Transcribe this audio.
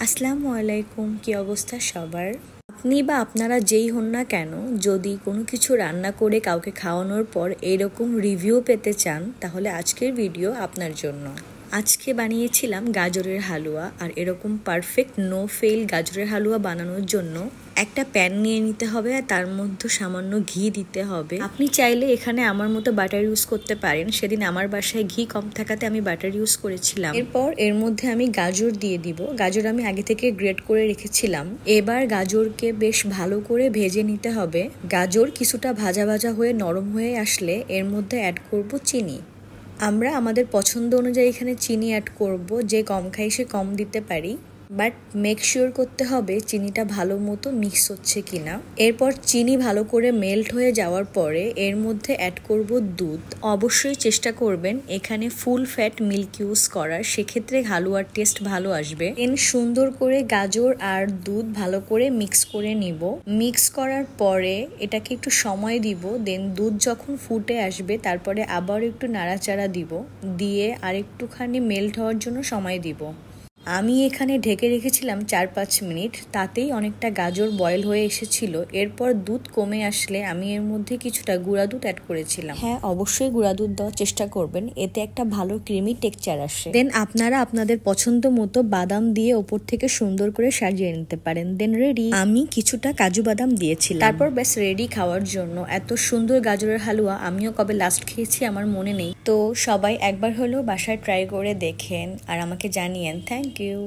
আসসালামু আলাইকুম। কি অবস্থা সবার? আপনি বা আপনারা যেই হন না কেন, যদি কোনো কিছু রান্না করে কাউকে খাওয়ানোর পর এরকম রিভিউ পেতে চান, তাহলে আজকের ভিডিও আপনার জন্য। আজকে বানিয়েছিলাম গাজরের হালুয়া, আর এরকম পারফেক্ট নো ফেল গাজরের হালুয়া বানানোর জন্য একটা প্যান নিয়ে নিতে হবে আর তার মধ্যে সামান্য ঘি দিতে হবে। আপনি চাইলে এখানে আমার মতো বাটার ইউজ করতে পারেন। সেদিন আমার বাসায় ঘি কম থাকাতে আমি বাটার ইউজ করেছিলাম। এরপর এর মধ্যে আমি গাজর দিয়ে দিব। গাজর আমি আগে থেকে গ্রেট করে রেখেছিলাম। এবার গাজরকে বেশ ভালো করে ভেজে নিতে হবে। গাজর কিছুটা ভাজা ভাজা হয়ে নরম হয়ে আসলে এর মধ্যে অ্যাড করব চিনি। আমরা আমাদের পছন্দ অনুযায়ী এখানে চিনি অ্যাড করব। যে কম খাই সে কম দিতে পারি, বাট মেক শিওর করতে হবে চিনিটা ভালো মতো মিক্স হচ্ছে কিনা। এরপর চিনি ভালো করে মেল্ট হয়ে যাওয়ার পরে এর মধ্যে অ্যাড করব দুধ। অবশ্যই চেষ্টা করবেন এখানে ফুল ফ্যাট মিল্ক ইউজ করার, সেক্ষেত্রে হালুয়ার টেস্ট ভালো আসবে। দেন সুন্দর করে গাজর আর দুধ ভালো করে মিক্স করে নিব। মিক্স করার পরে এটাকে একটু সময় দিব। দেন দুধ যখন ফুটে আসবে তারপরে আবার একটু নাড়াচাড়া দিব, দিয়ে আর একটুখানি মেল্ট হওয়ার জন্য সময় দিব। আমি এখানে ঢেকে রেখেছিলাম 4-5 মিনিট, তাতেই অনেকটা গাজর বয়েল হয়ে এসেছিল। এরপর দুধ কমে আসলে আমি এর মধ্যে কিছুটা গুঁড়া দুধ অ্যাড করেছিলাম। হ্যাঁ, অবশ্যই গুঁড়া দুধ দেওয়ার চেষ্টা করবেন, এতে একটা ভালো ক্রিমি টেক্সচার আসে। দেন আপনারা আপনাদের পছন্দ মতো বাদাম দিয়ে ওপর থেকে সুন্দর করে সাজিয়ে নিতে পারেন। দেন রেডি। আমি কিছুটা কাজু বাদাম দিয়েছিলাম। তারপর ব্যাস রেডি খাওয়ার জন্য। এত সুন্দর গাজরের হালুয়া আমিও কবে লাস্ট খেয়েছি আমার মনে নেই। তো সবাই একবার হলেও বাসায় ট্রাই করে দেখেন আর আমাকে জানিয়েন। Thank you.